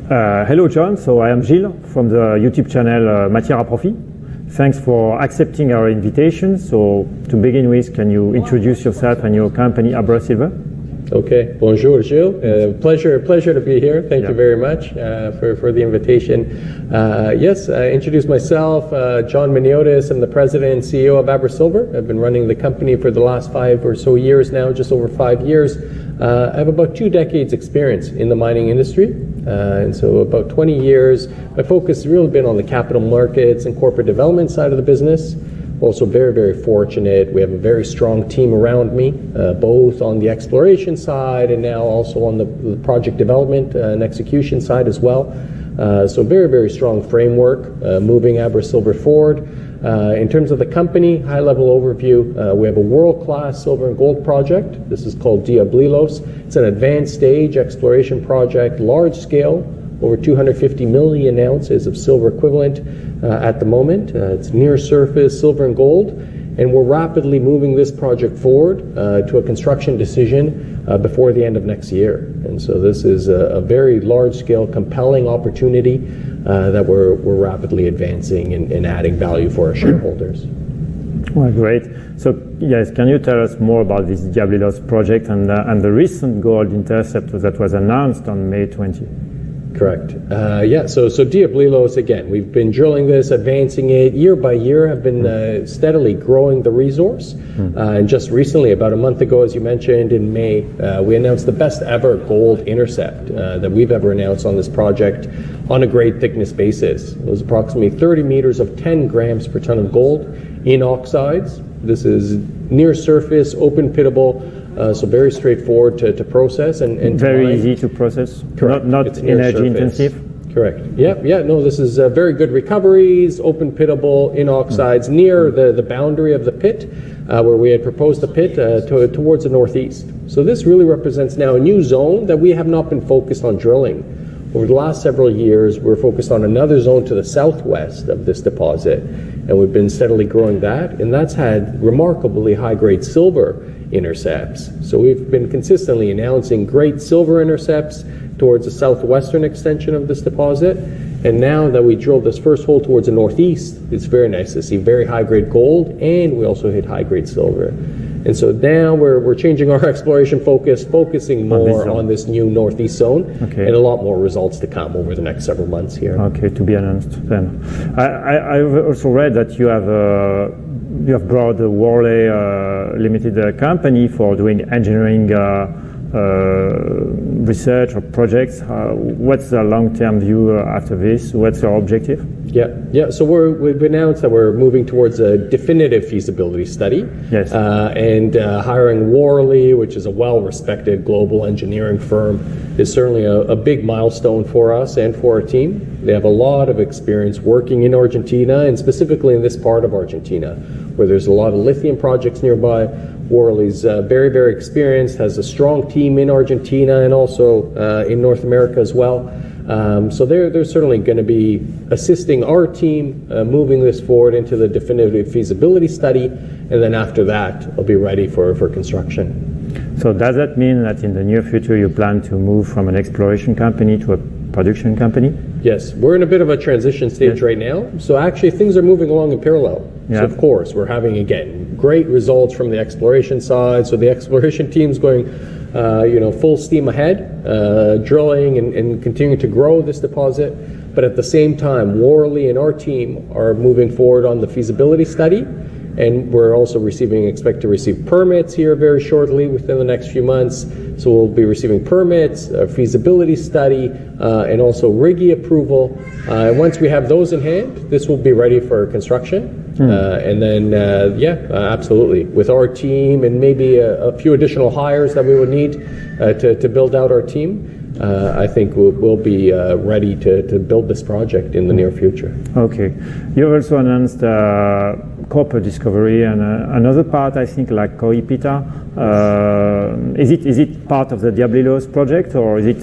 Hello, John. So I am Gilles from the YouTube channel Matière à Profit. Thanks for accepting our invitation. So to begin with, can you introduce yourself and your company, AbraSilver? Okay. Bonjour, Gilles. Pleasure to be here. Thank you very much for the invitation. Yes, I introduce myself, John Miniotis. I'm the president and CEO of AbraSilver. I've been running the company for the last 5 or so years now, just over 5 years. I have about 2 decades experience in the mining industry. And so about 20 years, my focus has really been on the capital markets and corporate development side of the business. Also very, very fortunate. We have a very strong team around me, both on the exploration side and now also on the project development and execution side as well. So very, very strong framework moving AbraSilver forward. In terms of the company, high-level overview, we have a world-class silver and gold project. This is called Diablilos. It's an advanced stage exploration project, large-scale, over 250 million ounces of silver equivalent at the moment. It's near-surface silver and gold, and we're rapidly moving this project forward to a construction decision before the end of next year. And so this is a very large-scale, compelling opportunity that we're rapidly advancing and adding value for our shareholders. Well, great. So yes, can you tell us more about this Diablilos project and the recent gold intercept that was announced on May 20? Correct. So Diablilos, again, we've been drilling this, advancing it year by year, have been steadily growing the resource. And just recently, about a month ago, as you mentioned, in May, we announced the best ever gold intercept that we've ever announced on this project on a grade thickness basis. It was approximately 30 meters of 10 grams per ton of gold in oxides. This is near surface, open pittable, so very straightforward to process and very easy to process. Correct. Not energy intensive. Correct. No, this is very good recoveries, open pittable in oxides near the boundary of the pit where we had proposed the pit towards the northeast. So this really represents now a new zone that we have not been focused on drilling. Over the last several years, we're focused on another zone to the southwest of this deposit, and we've been steadily growing that, and that's had remarkably high-grade silver intercepts. So we've been consistently announcing great silver intercepts towards the southwestern extension of this deposit, and now that we drilled this first hole towards the northeast, it's very nice to see very high-grade gold, and we also hit high-grade silver. And so now we're changing our exploration focus, focusing more on this new northeast zone, and a lot more results to come over the next several months here. Okay, to be announced then. I've also read that you have brought the Worley Limited company for doing engineering research or projects. What's the long-term view after this? What's your objective? So we've announced that we're moving towards a definitive feasibility study. Yes. And hiring Worley, which is a well-respected global engineering firm, is certainly a big milestone for us and for our team. They have a lot of experience working in Argentina, and specifically in this part of Argentina, where there's a lot of lithium projects nearby. Worley's very, very experienced, has a strong team in Argentina and also in North America as well. So they're certainly going to be assisting our team moving this forward into the definitive feasibility study, and then after that, I'll be ready for construction. So does that mean that in the near future you plan to move from an exploration company to a production company? Yes, we're in a bit of a transition stage right now. So actually things are moving along in parallel. So of course, we're having, again, great results from the exploration side. So the exploration team's going full steam ahead, drilling and continuing to grow this deposit. But at the same time, Worley and our team are moving forward on the feasibility study. And we're also expect to receive permits here very shortly within the next few months. So we'll be receiving permits, a feasibility study, and also RIGI approval. And once we have those in hand, this will be ready for construction. And then, absolutely. With our team and maybe a few additional hires that we would need to build out our team, I think we'll be ready to build this project in the near future. Okay. You also announced copper discovery and another part, I think, like Coipita. Is it part of the Diablilos project, or is it?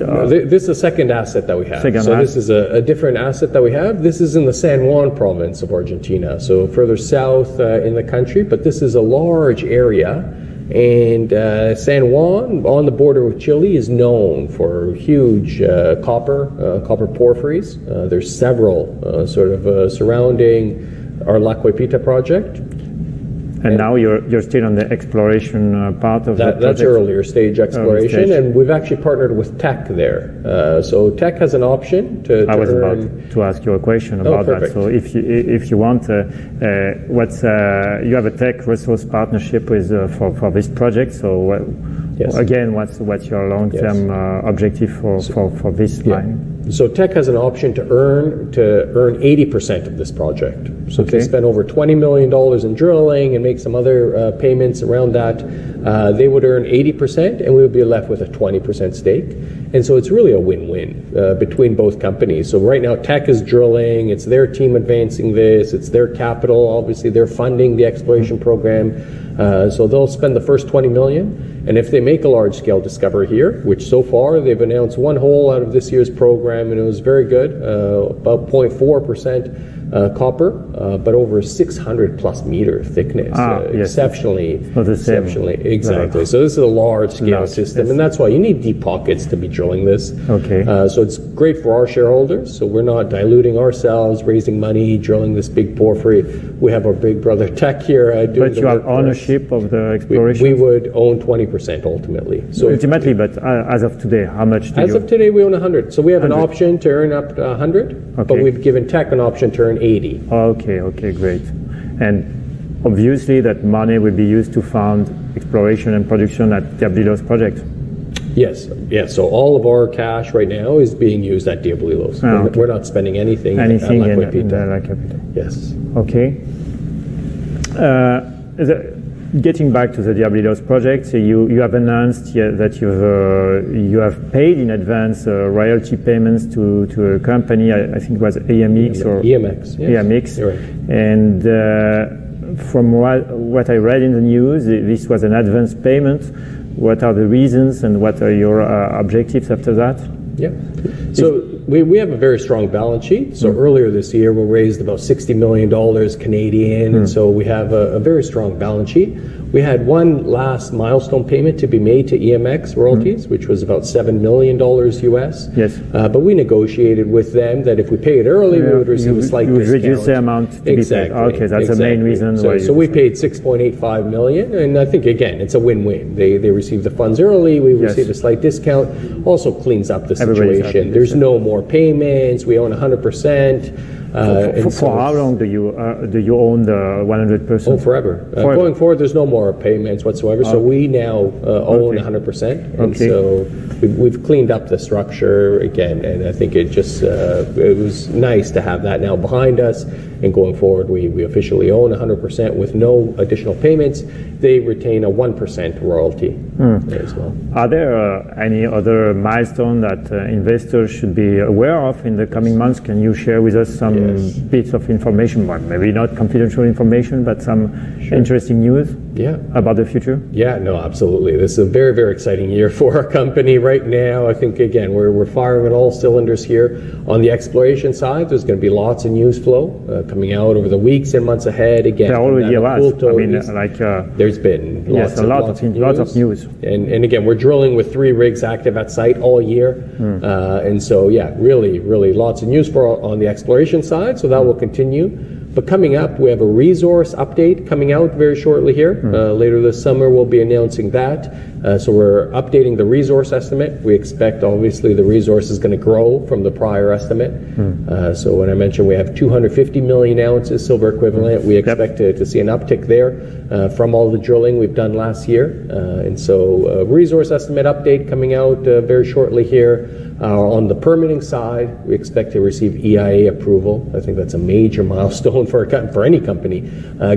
This is a second asset that we have. This is a different asset that we have. This is in the San Juan province of Argentina, so further south in the country. But this is a large area And San Juan, on the border with Chile, is known for huge copper porphyries. There's several surrounding our La Cuepita project. And now you're still on the exploration part of that. That's earlier stage exploration, and we've actually partnered with Teck there. So Teck has an option to I was earn... about to ask you a question about that. So if you want, you have a Teck resource partnership with for this project. So Yes. Again, what's your long-term objective for this line? So Teck has an option to earn 80% of this project. So if they spend over $20 million in drilling and make some other payments around that, they would earn 80%, and we would be left with a 20% stake. And so it's really a win-win between both companies. So right now Teck is drilling, it's their team advancing this, it's their capital, obviously they're funding the exploration program. So they'll spend the first $20 million. And if they make a large-scale discovery here, which so far they've announced one hole out of this year's program, and it was very good, about 0.4% copper, but over 600-plus meter thickness, exceptionally. Exactly. So this is a large-scale system, and that's why you need deep pockets to be drilling this. Okay. So it's great for our shareholders. So we're not diluting ourselves, raising money, drilling this big porphyry. We have our big brother Teck here doing But you have ownership of the exploration? We would own 20% ultimately. So ultimately, but as of today, how much do you... As of today, we own 100. So we have 100. An option to earn up to 100, but we've given Teck an option to earn 80. Okay, great. And obviously that money will be used to fund exploration and production at Diablilos project. Yes. So all of our cash right now is being used at Diablilos. We're not spending anything at La Cuepita. Yes. Okay. Getting back to the Diablilos project, so you have announced that you have paid in advance royalty payments to a company. I think it was AMX or EMX. Yes. EMX. You're right. And from what I read in the news, this was an advance payment. What are the reasons and what are your objectives after that? Yeah. So we have a very strong balance sheet. So earlier this year, we raised about $60 million Canadian, and so we have a very strong balance sheet. We had one last milestone payment to be made to EMX Royalties, which was about $7 million US. Yes. But we negotiated with them that if we pay it early, we would receive a slight discount. Reduce the amount to be paid. Okay, that's the main reason why. So we paid $6.85 million, and I think again it's a win-win. They receive the funds early, we receive a slight discount. Also cleans up the situation. There's no more payments. We own 100%. For how long do you own the 100%? Oh, forever. Going forward, there's no more payments whatsoever. So we now own 100%, and so we've cleaned up the structure again. And I think it just it was nice to have that now behind us. And going forward, we officially own 100% with no additional payments. They retain a 1% royalty as well. Are there any other milestone that investors should be aware of in the coming months? Can you share with us some bits of information? Well, maybe not confidential information, but some interesting news about the future? Yeah, no, absolutely. This is a very, very exciting year for our company right now. I think, again, we're firing on all cylinders here. On the exploration side, there's going to be lots of news flow coming out over the weeks and months ahead. Again, there already was. I mean, there's been lots of news. And again, we're drilling with 3 rigs active at site all year. And so, really, really lots of news on the exploration side. So that will continue. But coming up, we have a resource update coming out very shortly here. Later this summer, we'll be announcing that. So we're updating the resource estimate. We expect, obviously, the resource is going to grow from the prior estimate. So when I mentioned we have 250 million ounces silver equivalent, we expect to see an uptick there from all the drilling we've done last year. And so resource estimate update coming out very shortly here. On the permitting side, we expect to receive EIA approval. I think that's a major milestone for any company.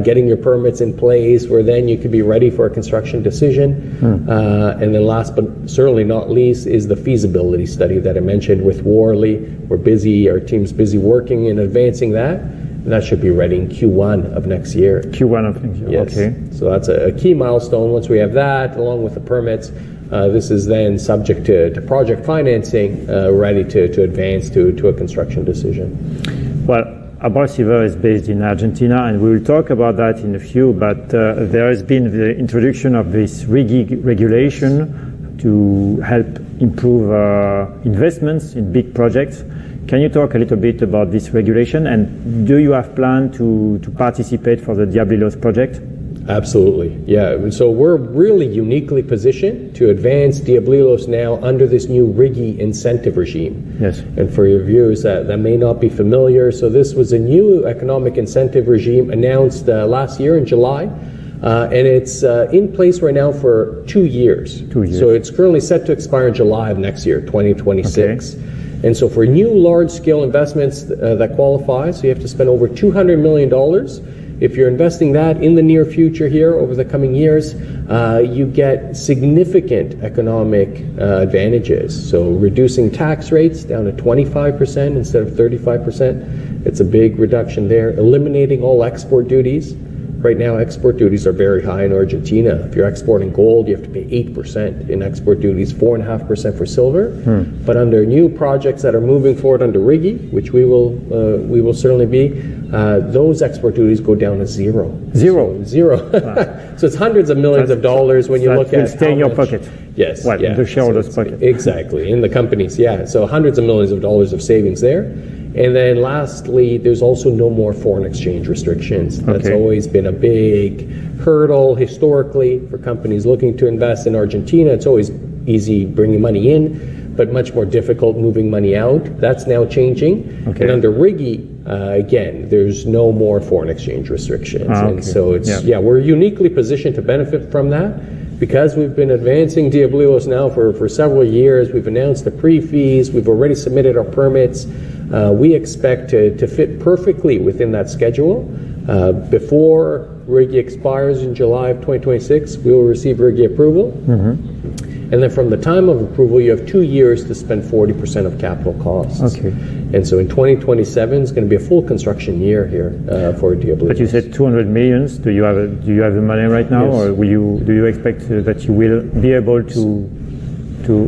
Getting your permits in place where then you could be ready for a construction decision. And then last but certainly not least is the feasibility study that I mentioned with Worley. We're busy, our team's busy working and advancing that. And that should be ready in Q1 of next year. Q1 of next year, yes. Okay. So that's a key milestone. Once we have that, along with the permits, this is then subject to project financing, ready to advance to a construction decision. Well, AbraSilver is based in Argentina, and we will talk about that in a few, but there has been the introduction of this RIGI regulation to help improve investments in big projects. Can you talk a little bit about this regulation, and do you have plan to participate for the Diablillos project? Absolutely, yeah. So we're really uniquely positioned to advance Diablillos now under this new RIGI incentive regime. Yes. And for your viewers that may not be familiar, so this was a new economic incentive regime announced last year in July. And it's in place right now for 2 years. 2 years. So it's currently set to expire in July of next year, 2026. Okay. And so for new large-scale investments that qualify, so you have to spend over $200 million. If you're investing that in the near future here over the coming years, you get significant economic advantages. So reducing tax rates down to 25% instead of 35%. It's a big reduction there. Eliminating all export duties. Right now, export duties are very high in Argentina. If you're exporting gold, you have to pay 8% in export duties, 4.5% for silver. But under new projects that are moving forward under RIGI, which we will certainly be, those export duties go down to zero. Zero. Wow. So it's hundreds of millions of dollars when you look at stay in your pocket. Yes. What, in the shareholders' pocket. Exactly, in the companies, yeah. So hundreds of millions of dollars of savings there. And then lastly, there's also no more foreign exchange restrictions. That's always been a big hurdle historically for companies looking to invest in Argentina. It's always easy bringing money in, but much more difficult moving money out. That's now changing. And under RIGI, again, there's no more foreign exchange restrictions. And so it's, we're uniquely positioned to benefit from that because we've been advancing Diablillos now for several years. We've announced the pre-fees. We've already submitted our permits. We expect to fit perfectly within that schedule. Before RIGI expires in July of 2026, we will receive RIGI approval. And then from the time of approval, you have 2 years to spend 40% of capital costs. And so in 2027 is going to be a full construction year here for Diablillos. But you said 200 millions. Do you have the money right now, or do you expect that you will be able to?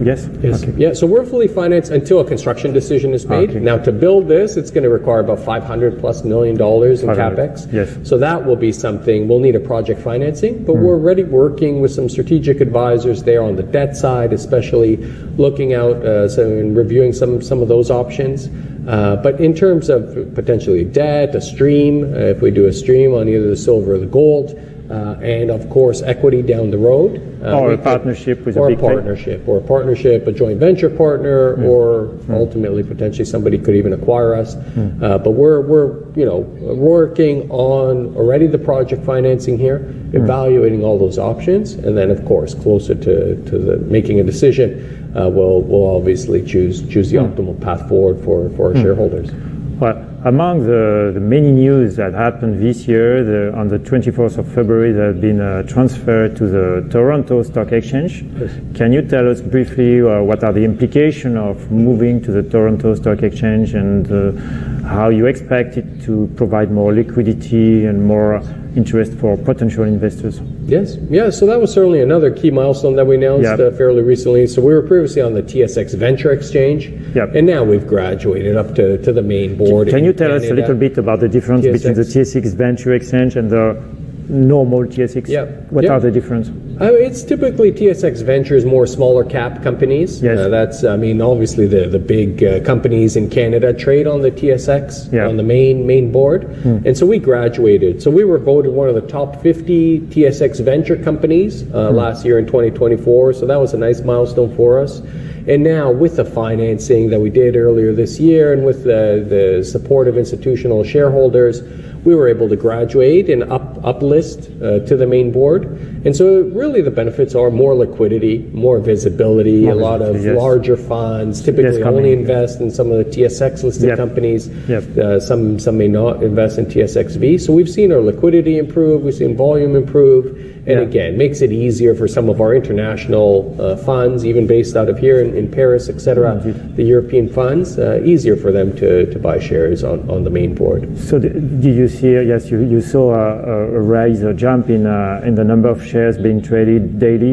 Yes. Yeah, so we're fully financed until a construction decision is made. Now, to build this, it's going to require about $500+ million in CapEx. Yes. So that will be something, we'll need a project financing, but we're already working with some strategic advisors there on the debt side, especially looking out and reviewing some of those options. But in terms of potentially debt, a stream, if we do a stream on either the silver or the gold, and of course equity down the road, or a partnership with a big partnership, a joint venture partner, or ultimately potentially somebody could even acquire us. But we're working on already the project financing here, evaluating all those options, and then of course closer to making a decision, we'll obviously choose the optimal path forward for our shareholders. Well, among the many news that happened this year, on the 24th of February, there has been a transfer to the Toronto Stock Exchange. Can you tell us briefly what are the implications of moving to the Toronto Stock Exchange, and how you expect it to provide more liquidity and more interest for potential investors? Yes, so that was certainly another key milestone that we announced fairly recently. So we were previously on the TSX Venture Exchange, and now we've graduated up to the main board. Can you tell us a little bit about the difference between the TSX Venture Exchange and the normal TSX? What are the differences? It's typically TSX Ventures, more smaller cap companies. That's, obviously the big companies in Canada trade on the TSX, on the main board. And so we graduated. So we were voted one of the top 50 TSX Venture companies last year in 2024. So that was a nice milestone for us. And now with the financing that we did earlier this year, and with the support of institutional shareholders, we were able to graduate and uplist to the main board. And so really the benefits are more liquidity, more visibility, a lot of larger funds typically only invest in some of the TSX listed companies. Some may not invest in TSXV. So we've seen our liquidity improve, we've seen volume improve, and again, makes it easier for some of our international funds, even based out of here in Paris, etc., the European funds, easier for them to buy shares on the main board. So did you see, you saw a rise, a jump in the number of shares being traded daily?